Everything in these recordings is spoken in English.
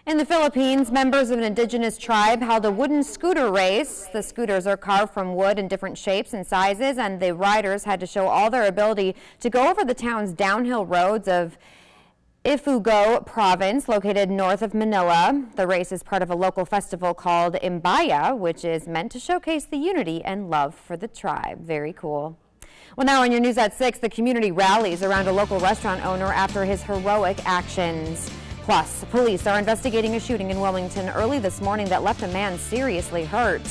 In the Philippines, members of an indigenous tribe held a wooden scooter race. The scooters are carved from wood in different shapes and sizes, and the riders had to show all their ability to go over the town's downhill roads of Ifugao province, located north of Manila. The race is part of a local festival called Imbaya, which is meant to showcase the unity and love for the tribe. Very cool. Well, now on your news at 6, the community rallies around a local restaurant owner after his heroic actions. Plus, police are investigating a shooting in Wilmington early this morning that left a man seriously hurt.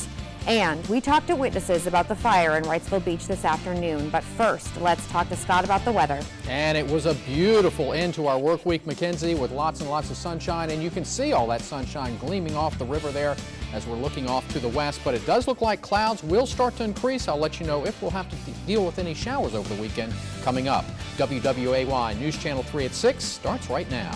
And we talked to witnesses about the fire in Wrightsville Beach this afternoon. But first, let's talk to Scott about the weather. And it was a beautiful end to our work week, Mackenzie, with lots and lots of sunshine. And you can see all that sunshine gleaming off the river there as we're looking off to the west. But it does look like clouds will start to increase. I'll let you know if we'll have to deal with any showers over the weekend coming up. WWAY News Channel 3 at 6 starts right now.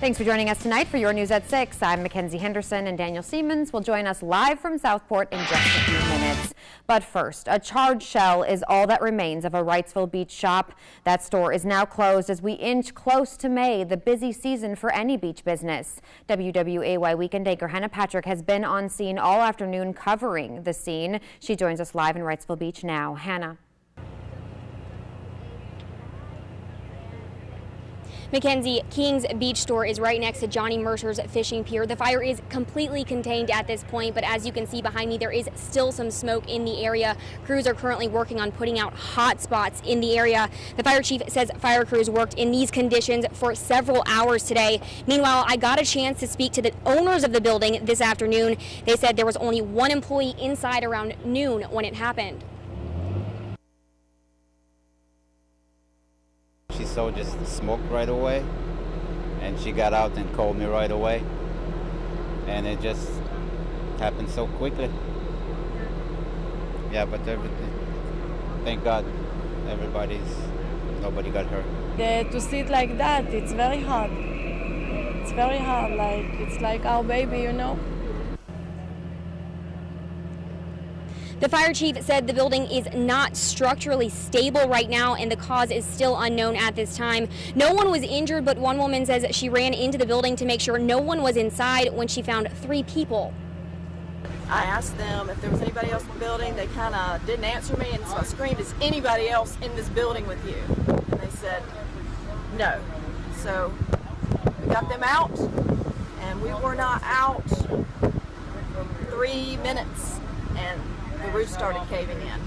Thanks for joining us tonight for your News at 6. I'm Mackenzie Henderson, and Daniel Siemens will join us live from Southport in just a few minutes. But first, a charred shell is all that remains of a Wrightsville Beach shop. That store is now closed as we inch close to May, the busy season for any beach business. WWAY weekend anchor Hannah Patrick has been on scene all afternoon covering the scene. She joins us live in Wrightsville Beach now. Hannah. Mackenzie, King's Beach Store is right next to Johnny Mercer's fishing pier. The fire is completely contained at this point, but as you can see behind me, there is still some smoke in the area. Crews are currently working on putting out hot spots in the area. The fire chief says fire crews worked in these conditions for several hours today. Meanwhile, I got a chance to speak to the owners of the building this afternoon. They said there was only one employee inside around noon when it happened. She saw just the smoke right away, and she got out and called me right away, and it just happened so quickly. Yeah, but thank God, nobody got hurt. To see it like that, it's very hard. It's very hard, it's like our baby, you know. The fire chief said the building is not structurally stable right now and the cause is still unknown at this time. No one was injured, but one woman says she ran into the building to make sure no one was inside when she found 3 people. I asked them if there was anybody else in the building. They kind of didn't answer me, and so I screamed, "Is anybody else in this building with you?" And they said no. So we got them out, and we were not out 3 minutes, and the roof started caving in.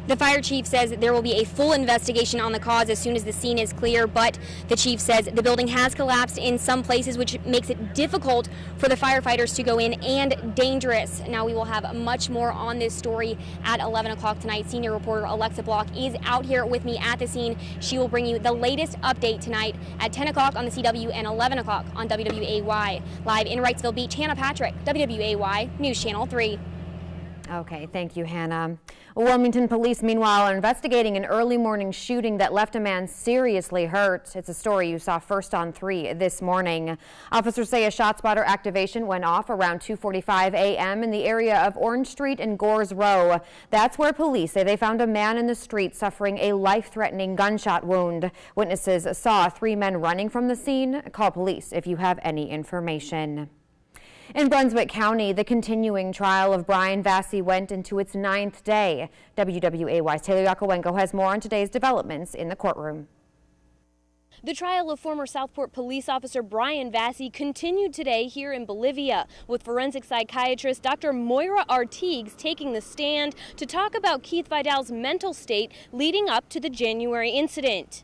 The fire chief says there will be a full investigation on the cause as soon as the scene is clear, but the chief says the building has collapsed in some places, which makes it difficult for the firefighters to go in and dangerous. Now we will have much more on this story at 11 o'clock tonight. Senior reporter Alexa Block is out here with me at the scene. She will bring you the latest update tonight at 10 o'clock on the CW and 11 o'clock on WWAY. Live in Wrightsville Beach, Hannah Patrick, WWAY News Channel 3. Okay, thank you, Hannah. Wilmington police, meanwhile, are investigating an early morning shooting that left a man seriously hurt. It's a story you saw first on 3 this morning. Officers say a ShotSpotter activation went off around 2:45 a.m. in the area of Orange Street and Gores Row. That's where police say they found a man in the street suffering a life-threatening gunshot wound. Witnesses saw 3 men running from the scene. Call police if you have any information. In Brunswick County, the continuing trial of Brian Vassy went into its 9th day. WWAY's Taylor Yakowenko has more on today's developments in the courtroom. The trial of former Southport police officer Brian Vassy continued today here in Bolivia, with forensic psychiatrist Dr. Moira Artigues taking the stand to talk about Keith Vidal's mental state leading up to the January incident.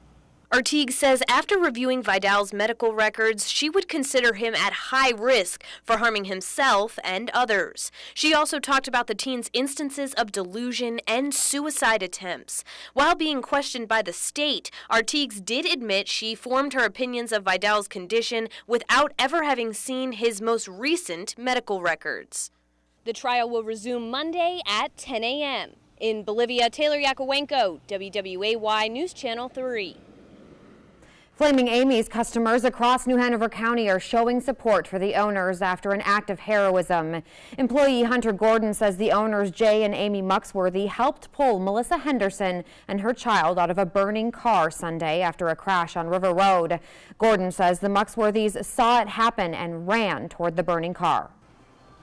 Artigues says after reviewing Vidal's medical records, she would consider him at high risk for harming himself and others. She also talked about the teen's instances of delusion and suicide attempts. While being questioned by the state, Artigues did admit she formed her opinions of Vidal's condition without ever having seen his most recent medical records. The trial will resume Monday at 10 a.m. In Bolivia, Taylor Yakowenko, WWAY News Channel 3. Flaming Amy's customers across New Hanover County are showing support for the owners after an act of heroism. Employee Hunter Gordon says the owners, Jay and Amy Muxworthy, helped pull Melissa Henderson and her child out of a burning car Sunday after a crash on River Road. Gordon says the Muxworthys saw it happen and ran toward the burning car.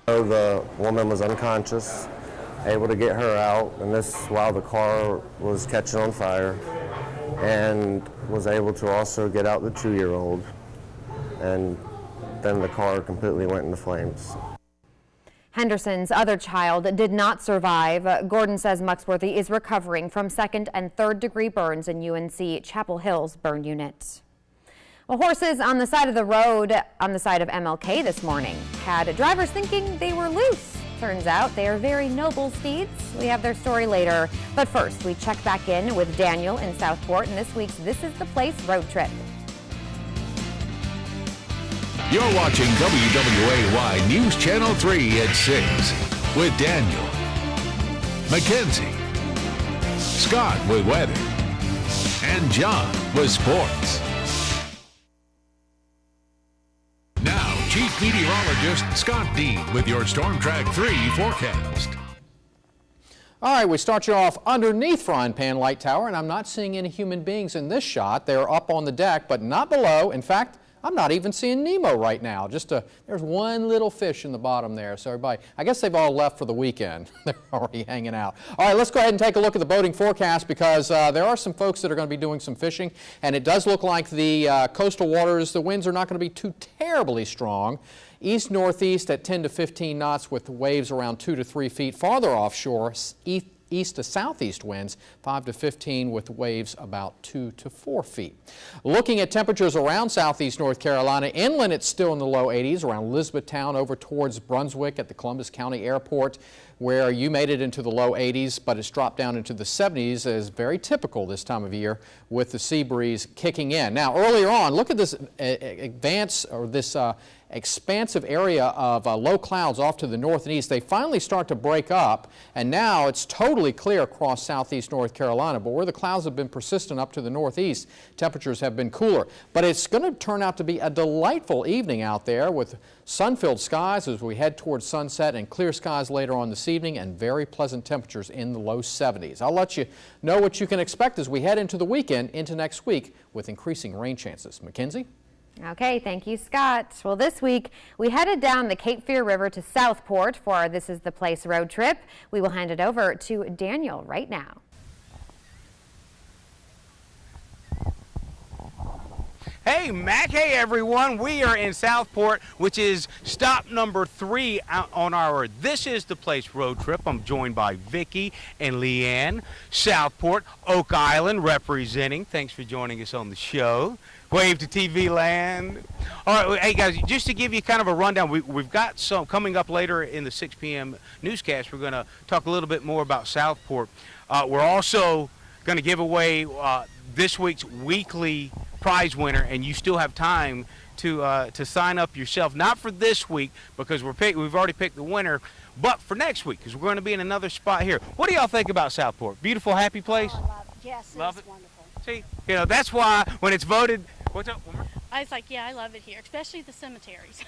The woman was unconscious, able to get her out, and this while the car was catching on fire, and was able to also get out the 2-year-old, and then the car completely went into flames. Henderson's other child did not survive. Gordon says Muxworthy is recovering from 2nd and 3rd degree burns in UNC Chapel Hill's burn unit. Well, horses on the side of the road on the side of MLK this morning had drivers thinking they were loose. Turns out they are very noble steeds. We have their story later. But first, we check back in with Daniel in Southport in this week's This Is the Place road trip. You're watching WWAY News Channel 3 at 6 with Daniel, Mackenzie, Scott with weather, and John with sports. Now, Chief Meteorologist Scott Dean with your Storm Track 3 forecast. All right, we start you off underneath Frying Pan Light Tower, and I'm not seeing any human beings in this shot. They're up on the deck, but not below. In fact, I'm not even seeing Nemo right now. There's one little fish in the bottom there. So everybody, I guess they've all left for the weekend. They're already hanging out. All right, let's go ahead and take a look at the boating forecast because there are some folks that are going to be doing some fishing, and it does look like the coastal waters, the winds are not going to be too terribly strong. East-northeast at 10 to 15 knots with waves around 2 to 3 feet. Farther offshore, east to southeast winds 5 to 15 with waves about 2 to 4 feet. Looking at temperatures around southeast North Carolina, inland it's still in the low 80s around Elizabethtown over towards Brunswick at the Columbus County Airport, where you made it into the low 80s, but it's dropped down into the 70s as very typical this time of year with the sea breeze kicking in. Now earlier on, look at this expansive area of low clouds off to the north and east. They finally start to break up, and now it's totally clear across southeast North Carolina, but where the clouds have been persistent up to the northeast, temperatures have been cooler. But it's going to turn out to be a delightful evening out there with sun-filled skies as we head towards sunset and clear skies later on this evening and very pleasant temperatures in the low 70s. I'll let you know what you can expect as we head into the weekend into next week with increasing rain chances. Mackenzie? Okay, thank you, Scott. Well, this week we headed down the Cape Fear River to Southport for our This Is the Place road trip. We will hand it over to Daniel right now. Hey, Mac. Hey, everyone. We are in Southport, which is stop number 3 out on our This Is the Place road trip. I'm joined by Vicki and Leanne. Southport, Oak Island representing. Thanks for joining us on the show. Wave to TV land. All right, hey guys, just to give you kind of a rundown, we've got some coming up later in the 6 p.m. newscast. We're going to talk a little bit more about Southport. We're also going to give away this week's weekly prize winner, and you still have time to sign up yourself. Not for this week because we've already picked the winner, but for next week because we're going to be in another spot here. What do y'all think about Southport? Beautiful, happy place? Oh, I love it. Yes, love it's it. Wonderful. See, you know that's why when it's voted. What's up? I was like, yeah, I love it here, especially the cemeteries.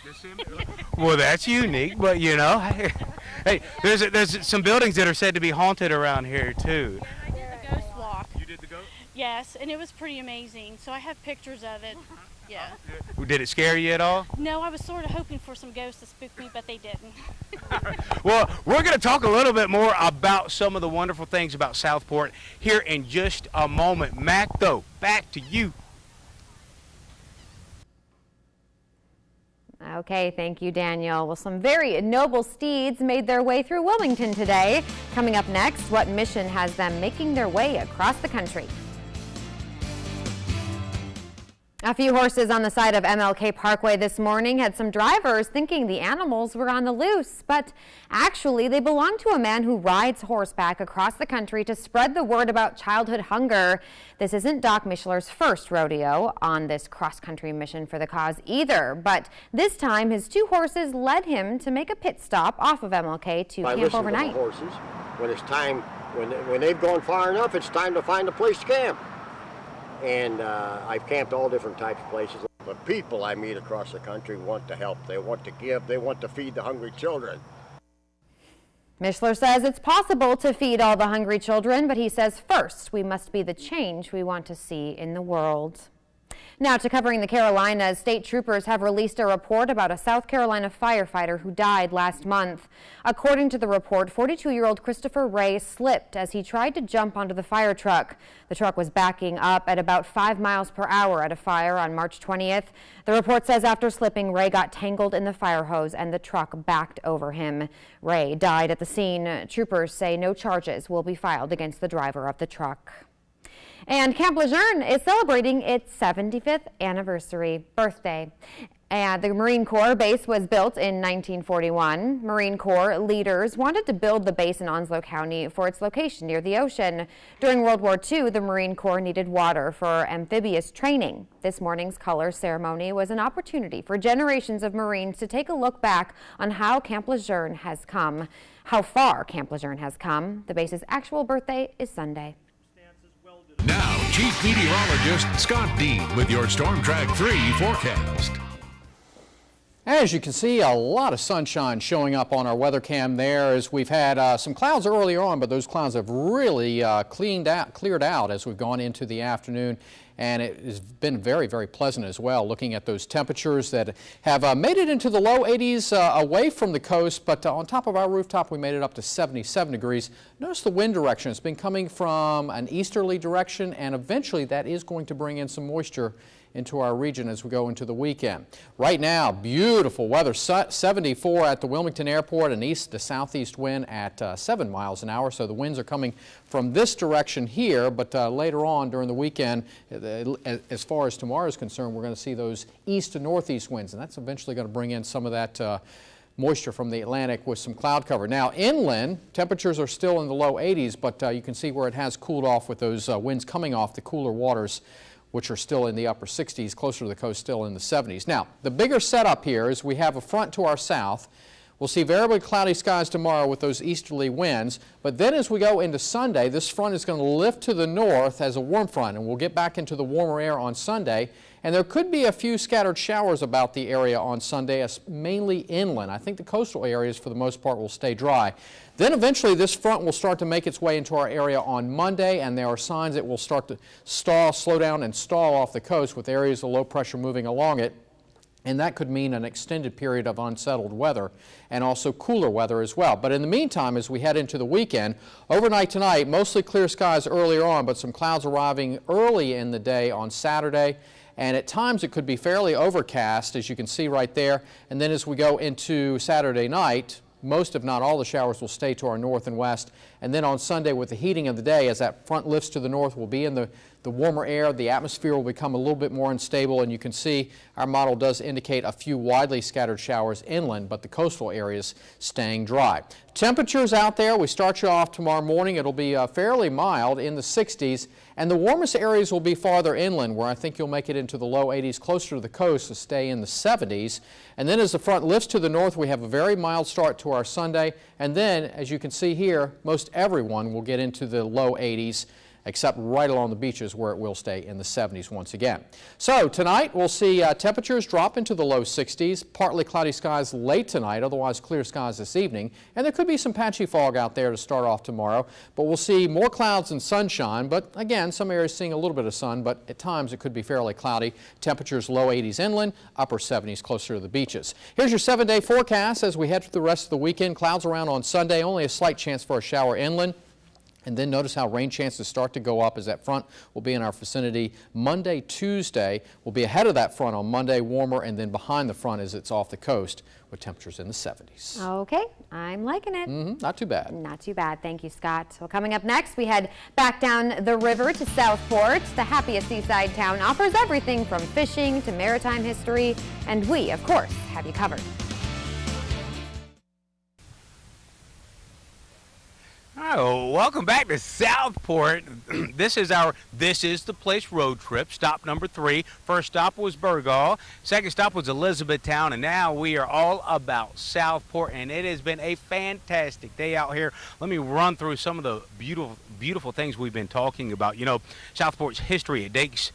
Well, that's unique, but you know, hey, there's some buildings that are said to be haunted around here too. Yeah, I did the ghost walk. You did the ghost? Yes, and it was pretty amazing. So I have pictures of it. Yeah. Did it scare you at all? No, I was sort of hoping for some ghosts to spook me, but they didn't. Well, we're going to talk a little bit more about some of the wonderful things about Southport here in just a moment. Mac, though, back to you. Okay, thank you, Daniel. Well, some very noble steeds made their way through Wilmington today. Coming up next, what mission has them making their way across the country? A few horses on the side of MLK Parkway this morning had some drivers thinking the animals were on the loose, but actually they belong to a man who rides horseback across the country to spread the word about childhood hunger. This isn't Doc Mischler's first rodeo on this cross-country mission for the cause either, but this time his 2 horses led him to make a pit stop off of MLK to camp overnight. To the horses, when it's time, when they've gone far enough, it's time to find a place to camp. and I've camped all different types of places. But people I meet across the country want to help. They want to give. They want to feed the hungry children. Mishler says it's possible to feed all the hungry children, but he says first we must be the change we want to see in the world. Now to covering the Carolinas, state troopers have released a report about a South Carolina firefighter who died last month. According to the report, 42-year-old Christopher Ray slipped as he tried to jump onto the fire truck. The truck was backing up at about 5 miles per hour at a fire on March 20th. The report says after slipping, Ray got tangled in the fire hose and the truck backed over him. Ray died at the scene. Troopers say no charges will be filed against the driver of the truck. And Camp Lejeune is celebrating its 75th anniversary birthday. And the Marine Corps base was built in 1941. Marine Corps leaders wanted to build the base in Onslow County for its location near the ocean. During World War II, the Marine Corps needed water for amphibious training. This morning's color ceremony was an opportunity for generations of Marines to take a look back on how Camp Lejeune has come, how far Camp Lejeune has come. The base's actual birthday is Sunday. Now, Chief Meteorologist Scott Dean with your Storm Track 3 forecast. As you can see, a lot of sunshine showing up on our weather cam there as we've had some clouds earlier on, but those clouds have really cleared out as we've gone into the afternoon. And it has been very, very pleasant as well, looking at those temperatures that have made it into the low 80s away from the coast, but on top of our rooftop we made it up to 77 degrees. Notice the wind direction. It's been coming from an easterly direction, and eventually that is going to bring in some moisture into our region as we go into the weekend. Right now, beautiful weather, 74 at the Wilmington Airport, an east to southeast wind at 7 miles an hour. So the winds are coming from this direction here, but later on during the weekend, as far as tomorrow is concerned, we're going to see those east to northeast winds, and that's eventually going to bring in some of that moisture from the Atlantic with some cloud cover. Now inland, temperatures are still in the low 80s, but you can see where it has cooled off with those winds coming off the cooler waters, which are still in the upper 60s, closer to the coast still in the 70s. Now, the bigger setup here is we have a front to our south. We'll see variably cloudy skies tomorrow with those easterly winds, but then as we go into Sunday, this front is going to lift to the north as a warm front, and we'll get back into the warmer air on Sunday. And there could be a few scattered showers about the area on Sunday, mainly inland. I think the coastal areas for the most part will stay dry. Then eventually this front will start to make its way into our area on Monday, and there are signs it will start to slow down and stall off the coast with areas of low pressure moving along it. And that could mean an extended period of unsettled weather and also cooler weather as well. But in the meantime, as we head into the weekend, overnight tonight, mostly clear skies earlier on, but some clouds arriving early in the day on Saturday. And at times it could be fairly overcast, as you can see right there. And then as we go into Saturday night, most if not all the showers will stay to our north and west. And then on Sunday, with the heating of the day, as that front lifts to the north, we'll be in the warmer air. The atmosphere will become a little bit more unstable, and you can see our model does indicate a few widely scattered showers inland, but the coastal areas staying dry. Temperatures out there, we start you off tomorrow morning. It'll be fairly mild in the 60s, and the warmest areas will be farther inland, where I think you'll make it into the low 80s, closer to the coast to stay in the 70s. And then as the front lifts to the north, we have a very mild start to our Sunday, and then, as you can see here, most everyone will get into the low 80s, except right along the beaches where it will stay in the 70s once again. So tonight we'll see temperatures drop into the low 60s, partly cloudy skies late tonight, otherwise clear skies this evening, and there could be some patchy fog out there to start off tomorrow, but we'll see more clouds and sunshine, but again, some areas seeing a little bit of sun, but at times it could be fairly cloudy. Temperatures low 80s inland, upper 70s closer to the beaches. Here's your 7-day forecast as we head through the rest of the weekend. Clouds around on Sunday, only a slight chance for a shower inland. And then notice how rain chances start to go up as that front will be in our vicinity Monday, Tuesday. We'll be ahead of that front on Monday, warmer, and then behind the front as it's off the coast with temperatures in the 70s. Okay, I'm liking it. Not too bad. Not too bad. Thank you, Scott. Well, coming up next, we head back down the river to Southport. The happiest seaside town offers everything from fishing to maritime history, and we, of course, have you covered. Oh, welcome back to Southport. This is the Place road trip. Stop number 3. First stop was Burgaw. Second stop was Elizabethtown, and now we are all about Southport, and it has been a fantastic day out here. Let me run through some of the beautiful things we've been talking about. You know, Southport's history, it dates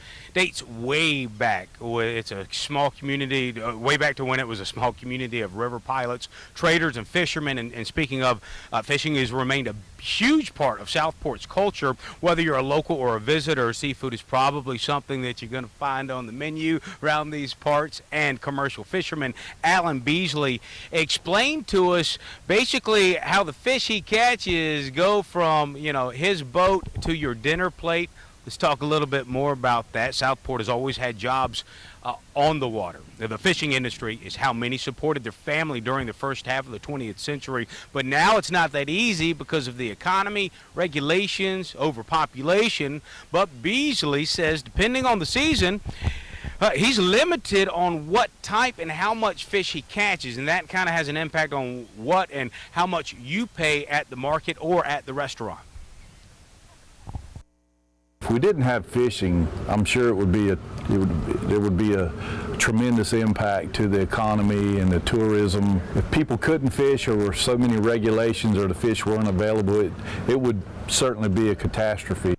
way back. It's a small community, way back to when it was a small community of river pilots, traders, and fishermen. And speaking of, fishing has remained a huge part of Southport's culture. Whether you're a local or a visitor, seafood is probably something that you're going to find on the menu around these parts. And commercial fisherman Alan Beasley explained to us basically how the fish he catches go from, you know, his boat to your dinner plate. Let's talk a little bit more about that. Southport has always had jobs on the water. The fishing industry is how many supported their family during the first half of the 20th century. But now it's not that easy because of the economy, regulations, overpopulation. But Beasley says depending on the season, he's limited on what type and how much fish he catches, and that kind of has an impact on what and how much you pay at the market or at the restaurant. If we didn't have fishing, I'm sure there would be a tremendous impact to the economy and the tourism. If people couldn't fish or were so many regulations or the fish weren't available, it would certainly be a catastrophe.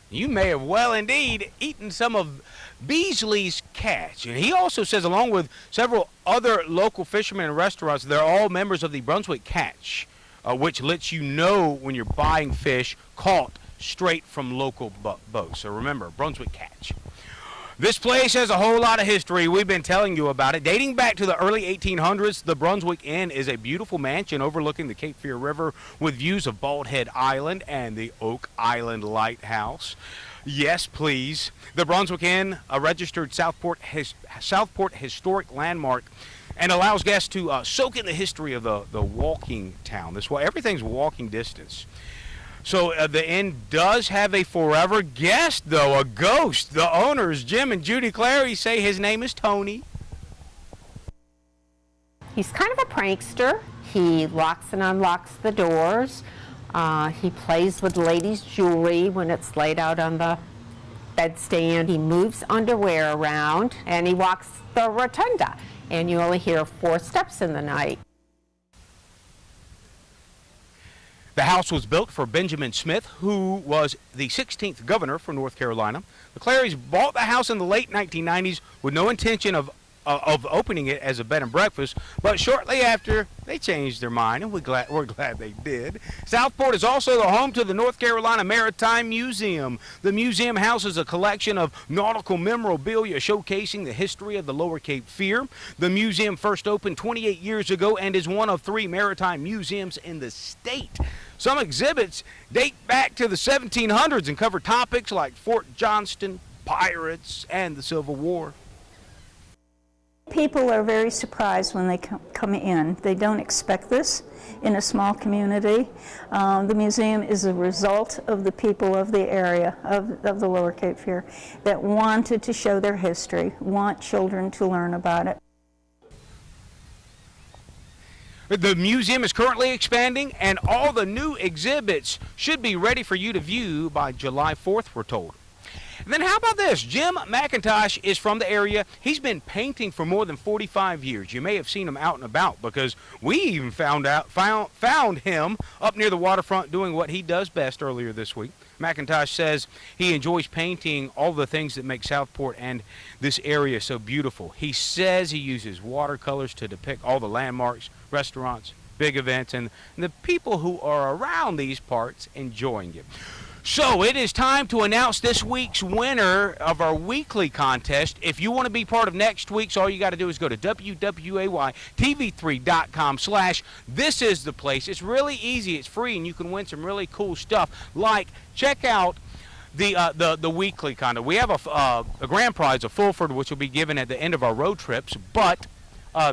You may have well indeed eaten some of Beasley's catch. And he also says, along with several other local fishermen and restaurants, they're all members of the Brunswick Catch, which lets you know when you're buying fish caught straight from local boats. So remember, Brunswick Catch. This place has a whole lot of history. We've been telling you about it. Dating back to the early 1800s, the Brunswick Inn is a beautiful mansion overlooking the Cape Fear River with views of Bald Head Island and the Oak Island Lighthouse. Yes, please. The Brunswick Inn, a registered Southport historic landmark, and allows guests to soak in the history of the walking town. This way, everything's walking distance. So the inn does have a forever guest, though, a ghost. The owners, Jim and Judy Clary, say his name is Tony. He's kind of a prankster. He locks and unlocks the doors. He plays with ladies' jewelry when it's laid out on the bedstand. He moves underwear around, and he walks the rotunda. And you only hear 4 steps in the night. The house was built for Benjamin Smith, who was the 16th governor for North Carolina. The Clarys bought the house in the late 1990s with no intention of opening it as a bed and breakfast, but shortly after they changed their mind, and we're glad they did. Southport is also the home to the North Carolina Maritime Museum. The museum houses a collection of nautical memorabilia showcasing the history of the Lower Cape Fear. The museum first opened 28 years ago and is one of 3 maritime museums in the state. Some exhibits date back to the 1700s and cover topics like Fort Johnston, pirates, and the Civil War. People are very surprised when they come in. They don't expect this in a small community. The museum is a result of the people of the area of the Lower Cape Fear that wanted to show their history, want children to learn about it. The museum is currently expanding, and all the new exhibits should be ready for you to view by July 4th, we're told. And then how about this? Jim McIntosh is from the area. He's been painting for more than 45 years. You may have seen him out and about because we even found him up near the waterfront doing what he does best earlier this week. McIntosh says he enjoys painting all the things that make Southport and this area so beautiful. He says he uses watercolors to depict all the landmarks, restaurants, big events, and the people who are around these parts enjoying it. So it is time to announce this week's winner of our weekly contest. If you want to be part of next week's, all you got to do is go to WWAY-TV3.com/thisistheplace. It's really easy. It's free, and you can win some really cool stuff. Like, check out the weekly contest. We have a grand prize of Fulford, which will be given at the end of our road trips. But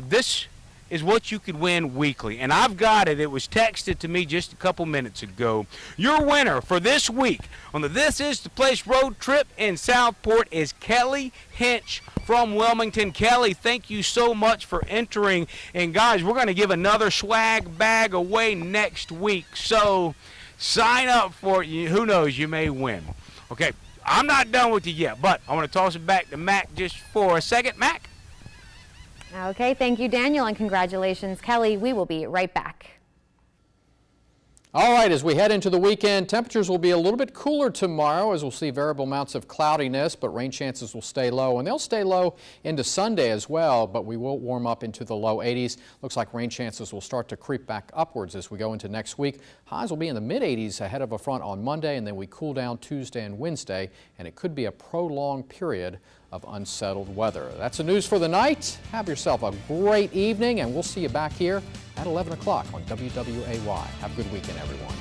this is what you could win weekly. And I've got it. It was texted to me just a couple minutes ago. Your winner for this week on the This Is the Place road trip in Southport is Kelly Hinch from Wilmington. Kelly, thank you so much for entering. And guys, we're going to give another swag bag away next week. So sign up for it. Who knows, you may win. Okay, I'm not done with you yet, but I want to toss it back to Mac just for a second. Mac? Okay, thank you, Daniel, and congratulations, Kelly. We will be right back. All right, as we head into the weekend, temperatures will be a little bit cooler tomorrow as we'll see variable amounts of cloudiness, but rain chances will stay low, and they'll stay low into Sunday as well, but we will warm up into the low 80s. Looks like rain chances will start to creep back upwards as we go into next week. Highs will be in the mid-80s ahead of a front on Monday, and then we cool down Tuesday and Wednesday, and it could be a prolonged period of unsettled weather. That's the news for the night. Have yourself a great evening, and we'll see you back here at 11 o'clock on WWAY. Have a good weekend, everyone.